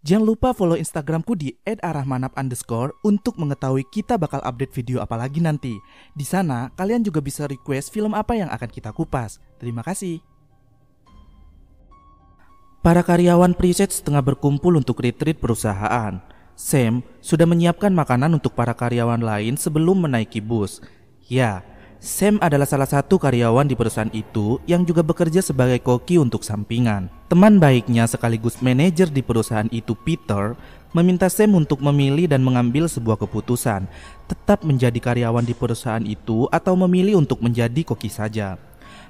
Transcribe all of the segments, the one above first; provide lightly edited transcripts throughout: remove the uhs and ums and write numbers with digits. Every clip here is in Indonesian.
Jangan lupa follow Instagramku di @arahmanap_ untuk mengetahui kita bakal update video apa lagi nanti. Di sana kalian juga bisa request film apa yang akan kita kupas. Terima kasih. Para karyawan preset setengah berkumpul untuk retreat perusahaan. Sam sudah menyiapkan makanan untuk para karyawan lain sebelum menaiki bus. Ya, Sam adalah salah satu karyawan di perusahaan itu yang juga bekerja sebagai koki untuk sampingan. Teman baiknya sekaligus manajer di perusahaan itu, Peter, meminta Sam untuk memilih dan mengambil sebuah keputusan, tetap menjadi karyawan di perusahaan itu atau memilih untuk menjadi koki saja.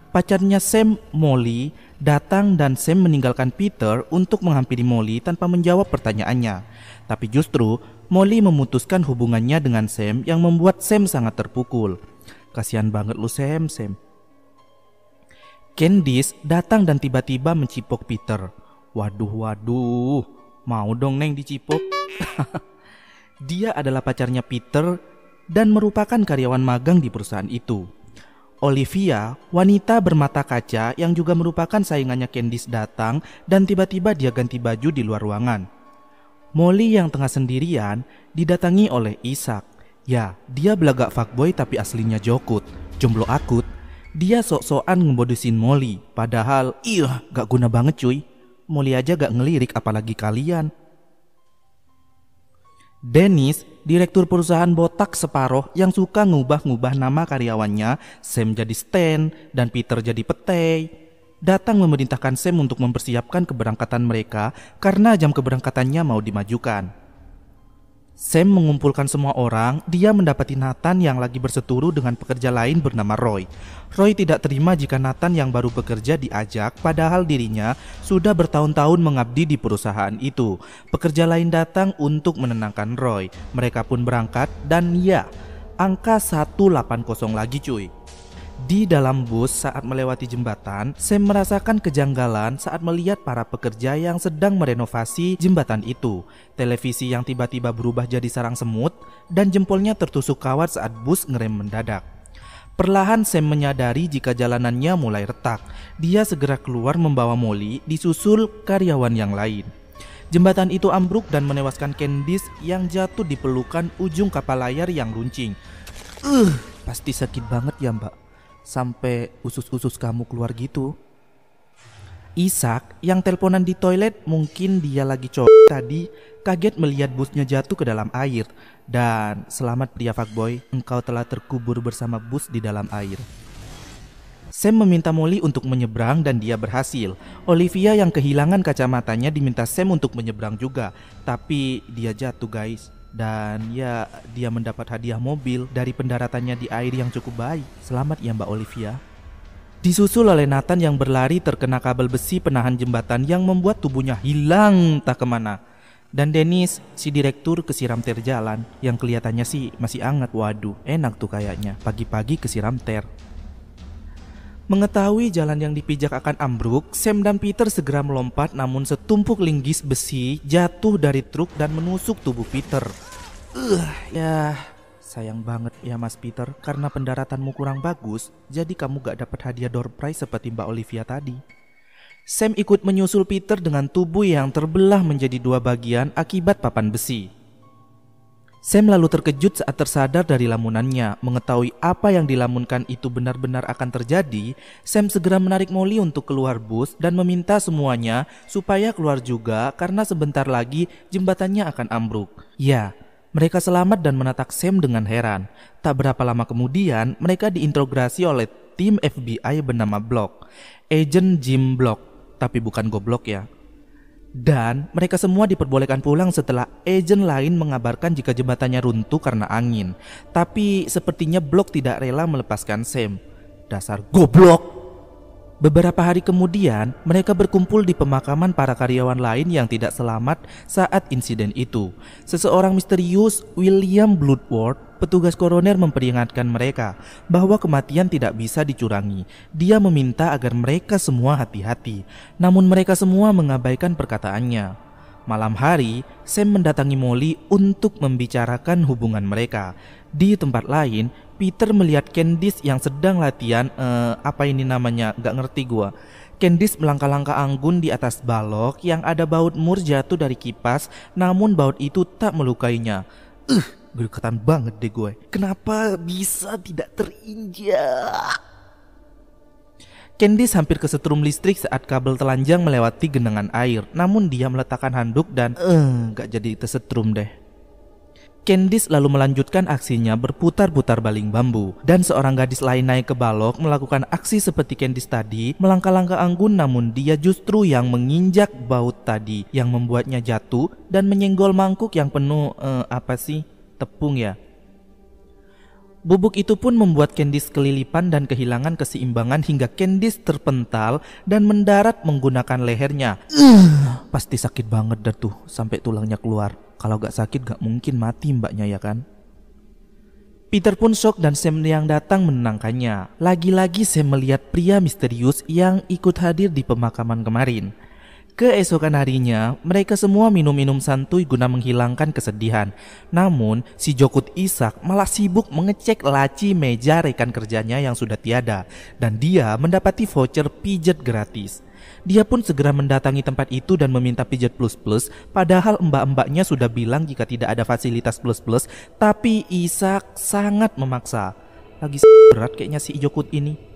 Pacarnya Sam, Molly, datang dan Sam meninggalkan Peter untuk menghampiri Molly tanpa menjawab pertanyaannya. Tapi justru Molly memutuskan hubungannya dengan Sam yang membuat Sam sangat terpukul. Kasihan banget lu Sam. Candice datang dan tiba-tiba mencipok Peter. Waduh, mau dong Neng dicipok. Dia adalah pacarnya Peter dan merupakan karyawan magang di perusahaan itu. Olivia, wanita bermata kaca yang juga merupakan saingannya Candice, datang dan tiba-tiba dia ganti baju di luar ruangan. Molly yang tengah sendirian didatangi oleh Isaac. Ya, dia belagak fuckboy tapi aslinya jokut, jomblo akut. Dia sok-sokan ngebodosin Molly, padahal gak guna banget cuy. Molly aja gak ngelirik apalagi kalian. Dennis, direktur perusahaan botak separoh yang suka ngubah-ngubah nama karyawannya, Sam jadi Stan dan Peter jadi Petai, datang memerintahkan Sam untuk mempersiapkan keberangkatan mereka karena jam keberangkatannya mau dimajukan. Sam mengumpulkan semua orang. Dia mendapati Nathan yang lagi berseturu dengan pekerja lain bernama Roy. Roy tidak terima jika Nathan yang baru bekerja diajak, padahal dirinya sudah bertahun-tahun mengabdi di perusahaan itu. Pekerja lain datang untuk menenangkan Roy. Mereka pun berangkat dan ya, angka 180 lagi cuy. Di dalam bus saat melewati jembatan, Sam merasakan kejanggalan saat melihat para pekerja yang sedang merenovasi jembatan itu. Televisi yang tiba-tiba berubah jadi sarang semut dan jempolnya tertusuk kawat saat bus ngerem mendadak. Perlahan Sam menyadari jika jalanannya mulai retak. Dia segera keluar membawa Molly disusul karyawan yang lain. Jembatan itu ambruk dan menewaskan Candice yang jatuh di pelukan ujung kapal layar yang runcing. Pasti sakit banget ya mbak. Sampai usus-usus kamu keluar gitu. Isaac yang teleponan di toilet, mungkin dia lagi tadi, kaget melihat busnya jatuh ke dalam air. Dan selamat pria fuckboy, engkau telah terkubur bersama bus di dalam air. Sam meminta Molly untuk menyeberang dan dia berhasil. Olivia yang kehilangan kacamatanya diminta Sam untuk menyeberang juga, tapi dia jatuh guys. Dan ya, dia mendapat hadiah mobil dari pendaratannya di air yang cukup baik. Selamat ya Mbak Olivia. Disusul oleh Nathan yang berlari terkena kabel besi penahan jembatan yang membuat tubuhnya hilang tak kemana. Dan Dennis, si direktur kesiram ter jalan, yang kelihatannya sih masih hangat. Waduh, enak tuh kayaknya, pagi-pagi kesiram ter. Mengetahui jalan yang dipijak akan ambruk, Sam dan Peter segera melompat, namun setumpuk linggis besi jatuh dari truk dan menusuk tubuh Peter. Ya, sayang banget ya Mas Peter, karena pendaratanmu kurang bagus, jadi kamu gak dapat hadiah door prize seperti Mbak Olivia tadi. Sam ikut menyusul Peter dengan tubuh yang terbelah menjadi dua bagian akibat papan besi. Sam lalu terkejut saat tersadar dari lamunannya. Mengetahui apa yang dilamunkan itu benar-benar akan terjadi, Sam segera menarik Molly untuk keluar bus dan meminta semuanya supaya keluar juga karena sebentar lagi jembatannya akan ambruk. Ya, mereka selamat dan menatap Sam dengan heran. Tak berapa lama kemudian, mereka diinterogasi oleh tim FBI bernama Block, Agent Jim Block, tapi bukan goblok ya. Dan mereka semua diperbolehkan pulang setelah agen lain mengabarkan jika jembatannya runtuh karena angin. Tapi sepertinya Block tidak rela melepaskan Sam. Dasar goblok. Beberapa hari kemudian, mereka berkumpul di pemakaman para karyawan lain yang tidak selamat saat insiden itu. Seseorang misterius, William Bloodworth, petugas koroner, memperingatkan mereka bahwa kematian tidak bisa dicurangi. Dia meminta agar mereka semua hati-hati, namun mereka semua mengabaikan perkataannya. Malam hari, Sam mendatangi Molly untuk membicarakan hubungan mereka. Di tempat lain, Peter melihat Candice yang sedang latihan, apa ini namanya, gak ngerti gua. Candice melangkah-langkah anggun di atas balok yang ada baut mur jatuh dari kipas, namun baut itu tak melukainya. Gergetan banget deh gue. Kenapa bisa tidak terinjak? Candice hampir kesetrum listrik saat kabel telanjang melewati genangan air. Namun dia meletakkan handuk dan gak jadi tersetrum deh. Candice lalu melanjutkan aksinya berputar-putar baling bambu. Dan seorang gadis lain naik ke balok melakukan aksi seperti Candice tadi, melangkah-langkah anggun, namun dia justru yang menginjak baut tadi yang membuatnya jatuh dan menyenggol mangkuk yang penuh tepung ya. Bubuk itu pun membuat Candice kelilipan dan kehilangan keseimbangan hingga Candice terpental dan mendarat menggunakan lehernya. Pasti sakit banget dah tuh sampai tulangnya keluar. Kalau gak sakit gak mungkin mati mbaknya ya kan. Peter pun shock dan Sam yang datang menenangkannya. Lagi-lagi Sam melihat pria misterius yang ikut hadir di pemakaman kemarin. Keesokan harinya, mereka semua minum-minum santuy guna menghilangkan kesedihan. Namun, si Jokut Ishak malah sibuk mengecek laci meja rekan kerjanya yang sudah tiada. Dan dia mendapati voucher pijat gratis. Dia pun segera mendatangi tempat itu dan meminta pijat plus-plus, padahal mbak-mbaknya sudah bilang jika tidak ada fasilitas plus-plus, tapi Ishak sangat memaksa. Lagi berat kayaknya si Jokut ini.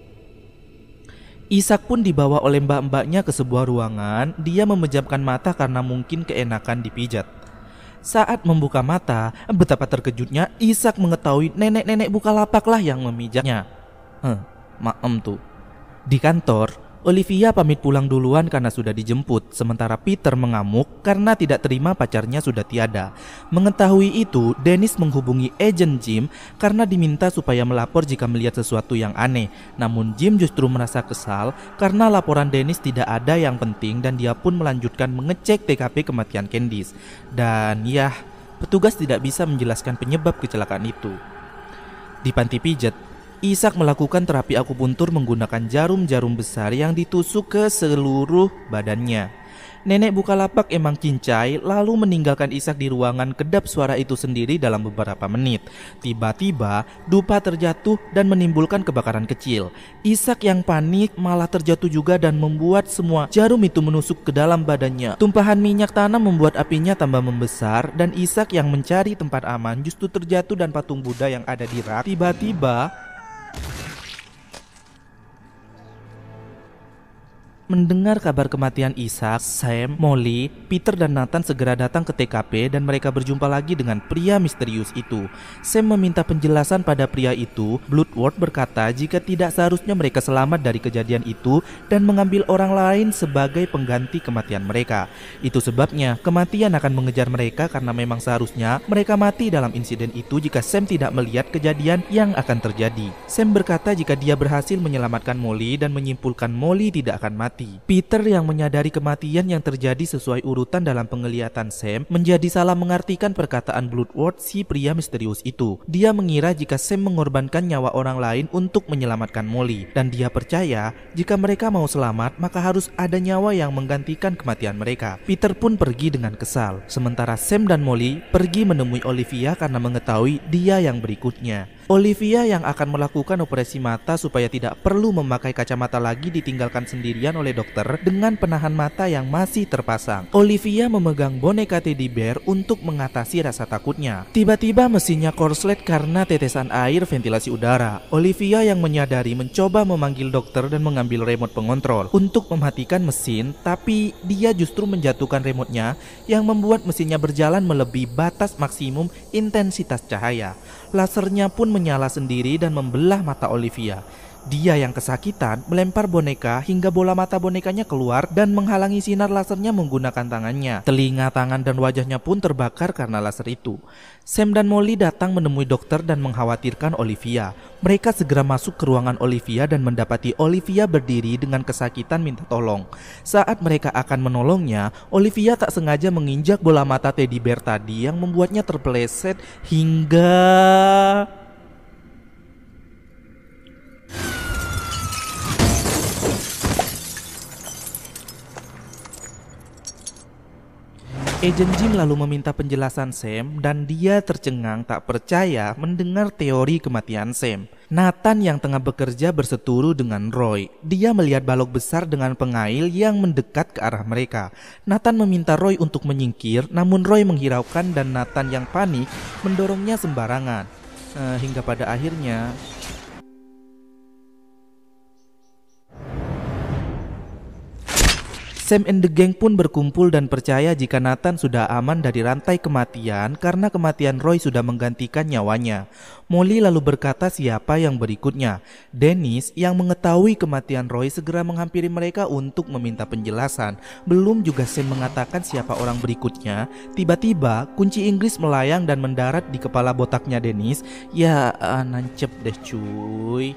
Ishak pun dibawa oleh mbak-mbaknya ke sebuah ruangan. Dia memejamkan mata karena mungkin keenakan dipijat. Saat membuka mata, betapa terkejutnya Ishak mengetahui nenek-nenek Bukalapak lah yang memijatnya. Maem tuh. Di kantor, Olivia pamit pulang duluan karena sudah dijemput, sementara Peter mengamuk karena tidak terima pacarnya sudah tiada. Mengetahui itu, Dennis menghubungi agen Jim karena diminta supaya melapor jika melihat sesuatu yang aneh. Namun Jim justru merasa kesal karena laporan Dennis tidak ada yang penting dan dia pun melanjutkan mengecek TKP kematian Candice. Dan ya, petugas tidak bisa menjelaskan penyebab kecelakaan itu. Di panti pijat, Ishak melakukan terapi akupuntur menggunakan jarum-jarum besar yang ditusuk ke seluruh badannya. Nenek Bukalapak emang cincai lalu meninggalkan Ishak di ruangan kedap suara itu sendiri dalam beberapa menit. Tiba-tiba dupa terjatuh dan menimbulkan kebakaran kecil. Ishak yang panik malah terjatuh juga dan membuat semua jarum itu menusuk ke dalam badannya. Tumpahan minyak tanah membuat apinya tambah membesar dan Ishak yang mencari tempat aman justru terjatuh dan patung Buddha yang ada di rak tiba-tiba mendengar kabar kematian Ishak. Sam, Molly, Peter dan Nathan segera datang ke TKP dan mereka berjumpa lagi dengan pria misterius itu. Sam meminta penjelasan pada pria itu. Bloodworth berkata jika tidak seharusnya mereka selamat dari kejadian itu dan mengambil orang lain sebagai pengganti kematian mereka. Itu sebabnya kematian akan mengejar mereka karena memang seharusnya mereka mati dalam insiden itu jika Sam tidak melihat kejadian yang akan terjadi. Sam berkata jika dia berhasil menyelamatkan Molly dan menyimpulkan Molly tidak akan mati. Peter yang menyadari kematian yang terjadi sesuai urutan dalam penglihatan Sam menjadi salah mengartikan perkataan Bloodworth si pria misterius itu. Dia mengira jika Sam mengorbankan nyawa orang lain untuk menyelamatkan Molly dan dia percaya jika mereka mau selamat maka harus ada nyawa yang menggantikan kematian mereka. Peter pun pergi dengan kesal, sementara Sam dan Molly pergi menemui Olivia karena mengetahui dia yang berikutnya. Olivia yang akan melakukan operasi mata supaya tidak perlu memakai kacamata lagi ditinggalkan sendirian oleh dokter dengan penahan mata yang masih terpasang. Olivia memegang boneka teddy bear untuk mengatasi rasa takutnya. Tiba-tiba mesinnya korslet karena tetesan air ventilasi udara. Olivia yang menyadari mencoba memanggil dokter dan mengambil remote pengontrol untuk mematikan mesin, tapi dia justru menjatuhkan remote-nya yang membuat mesinnya berjalan melebihi batas maksimum intensitas cahaya. Lasernya pun menyala sendiri dan membelah mata Olivia. Dia yang kesakitan melempar boneka hingga bola mata bonekanya keluar dan menghalangi sinar lasernya menggunakan tangannya. Telinga, tangan, dan wajahnya pun terbakar karena laser itu. Sam dan Molly datang menemui dokter dan mengkhawatirkan Olivia. Mereka segera masuk ke ruangan Olivia dan mendapati Olivia berdiri dengan kesakitan minta tolong. Saat mereka akan menolongnya, Olivia tak sengaja menginjak bola mata teddy bear tadi yang membuatnya terpeleset hingga Agent Jim lalu meminta penjelasan Sam dan dia tercengang tak percaya mendengar teori kematian Sam. Nathan yang tengah bekerja berseturu dengan Roy. Dia melihat balok besar dengan pengail yang mendekat ke arah mereka. Nathan meminta Roy untuk menyingkir, namun Roy menghiraukan dan Nathan yang panik mendorongnya sembarangan. Hingga pada akhirnya Sam and the gang pun berkumpul dan percaya jika Nathan sudah aman dari rantai kematian karena kematian Roy sudah menggantikan nyawanya. Molly lalu berkata siapa yang berikutnya. Dennis yang mengetahui kematian Roy segera menghampiri mereka untuk meminta penjelasan. Belum juga Sam mengatakan siapa orang berikutnya, tiba-tiba kunci Inggris melayang dan mendarat di kepala botaknya Dennis. Ya, nancep deh cuy.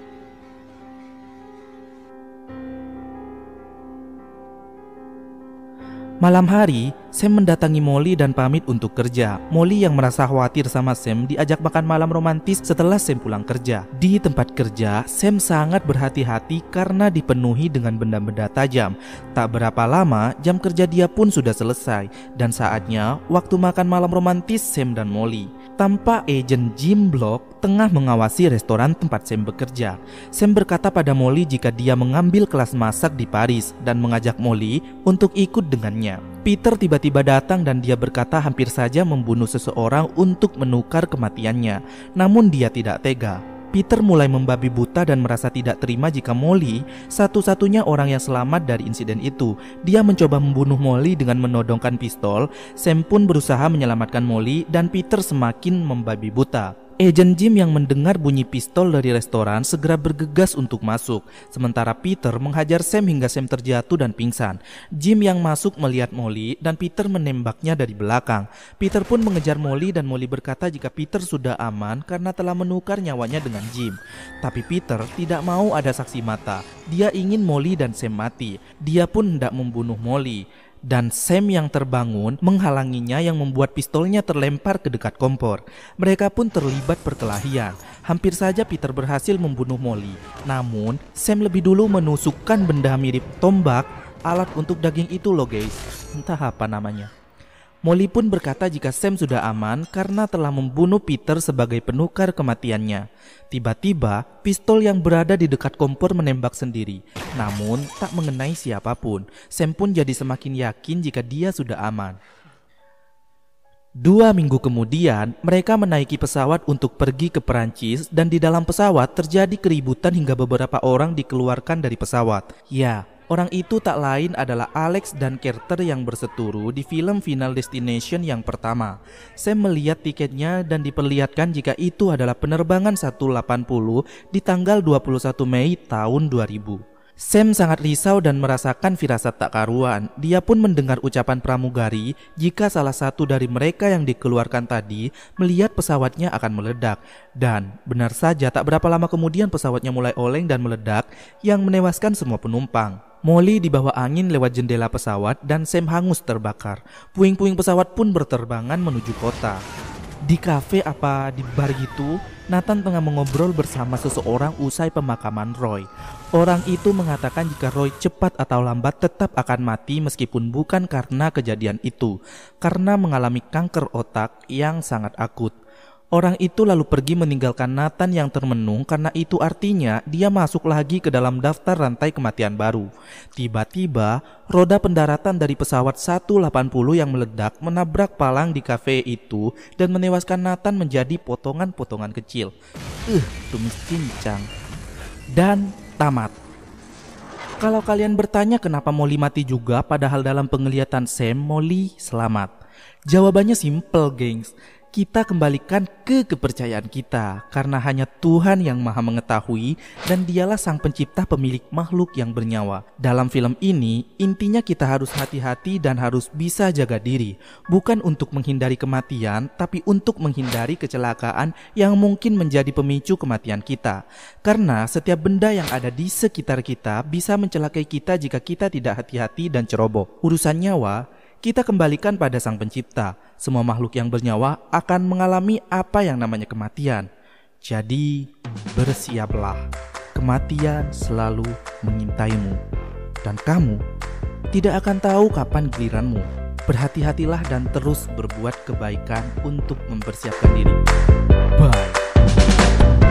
Malam hari, Sam mendatangi Molly dan pamit untuk kerja. Molly yang merasa khawatir sama Sam diajak makan malam romantis setelah Sam pulang kerja. Di tempat kerja, Sam sangat berhati-hati karena dipenuhi dengan benda-benda tajam. Tak berapa lama, jam kerja dia pun sudah selesai dan saatnya waktu makan malam romantis Sam dan Molly. Tampak Agent Jim Block tengah mengawasi restoran tempat Sam bekerja. Sam berkata pada Molly jika dia mengambil kelas masak di Paris dan mengajak Molly untuk ikut dengannya. Peter tiba-tiba datang dan dia berkata hampir saja membunuh seseorang untuk menukar kematiannya. Namun dia tidak tega. Peter mulai membabi buta dan merasa tidak terima jika Molly satu-satunya orang yang selamat dari insiden itu. Dia mencoba membunuh Molly dengan menodongkan pistol. Sam pun berusaha menyelamatkan Molly dan Peter semakin membabi buta. Agent Jim yang mendengar bunyi pistol dari restoran segera bergegas untuk masuk. Sementara Peter menghajar Sam hingga Sam terjatuh dan pingsan. Jim yang masuk melihat Molly dan Peter menembaknya dari belakang. Peter pun mengejar Molly dan Molly berkata jika Peter sudah aman karena telah menukar nyawanya dengan Jim. Tapi Peter tidak mau ada saksi mata. Dia ingin Molly dan Sam mati. Dia pun hendak membunuh Molly. Dan Sam yang terbangun menghalanginya yang membuat pistolnya terlempar ke dekat kompor. Mereka pun terlibat perkelahian. Hampir saja Peter berhasil membunuh Molly. Namun Sam lebih dulu menusukkan benda mirip tombak, alat untuk daging itu loh guys. Entah apa namanya. Molly pun berkata jika Sam sudah aman karena telah membunuh Peter sebagai penukar kematiannya. Tiba-tiba, pistol yang berada di dekat kompor menembak sendiri. Namun, tak mengenai siapapun. Sam pun jadi semakin yakin jika dia sudah aman. 2 minggu kemudian, mereka menaiki pesawat untuk pergi ke Perancis dan di dalam pesawat terjadi keributan hingga beberapa orang dikeluarkan dari pesawat. Ya, orang itu tak lain adalah Alex dan Carter yang berseturu di film Final Destination yang pertama. Sam melihat tiketnya dan diperlihatkan jika itu adalah penerbangan 180 di tanggal 21 Mei tahun 2000. Sam sangat risau dan merasakan firasat tak karuan. Dia pun mendengar ucapan pramugari jika salah satu dari mereka yang dikeluarkan tadi melihat pesawatnya akan meledak. Dan benar saja tak berapa lama kemudian pesawatnya mulai oleng dan meledak yang menewaskan semua penumpang. Molly dibawa angin lewat jendela pesawat dan Sam hangus terbakar. Puing-puing pesawat pun berterbangan menuju kota. Di kafe apa di bar gitu, Nathan tengah mengobrol bersama seseorang usai pemakaman Roy. Orang itu mengatakan jika Roy cepat atau lambat tetap akan mati meskipun bukan karena kejadian itu, karena mengalami kanker otak yang sangat akut. Orang itu lalu pergi meninggalkan Nathan yang termenung karena itu artinya dia masuk lagi ke dalam daftar rantai kematian baru. Tiba-tiba, roda pendaratan dari pesawat 180 yang meledak menabrak palang di kafe itu dan menewaskan Nathan menjadi potongan-potongan kecil. Tumis cincang. Dan tamat. Kalau kalian bertanya kenapa Molly mati juga padahal dalam penglihatan Sam, Molly selamat. Jawabannya simple, gengs. Kita kembalikan ke kepercayaan kita karena hanya Tuhan yang maha mengetahui dan dialah sang pencipta pemilik makhluk yang bernyawa. Dalam film ini, intinya kita harus hati-hati dan harus bisa jaga diri. Bukan untuk menghindari kematian, tapi untuk menghindari kecelakaan yang mungkin menjadi pemicu kematian kita. Karena setiap benda yang ada di sekitar kita bisa mencelakai kita jika kita tidak hati-hati dan ceroboh. Urusan nyawa, kita kembalikan pada sang pencipta. Semua makhluk yang bernyawa akan mengalami apa yang namanya kematian. Jadi bersiaplah. Kematian selalu mengintaimu. Dan kamu tidak akan tahu kapan giliranmu. Berhati-hatilah dan terus berbuat kebaikan untuk mempersiapkan diri. Bye.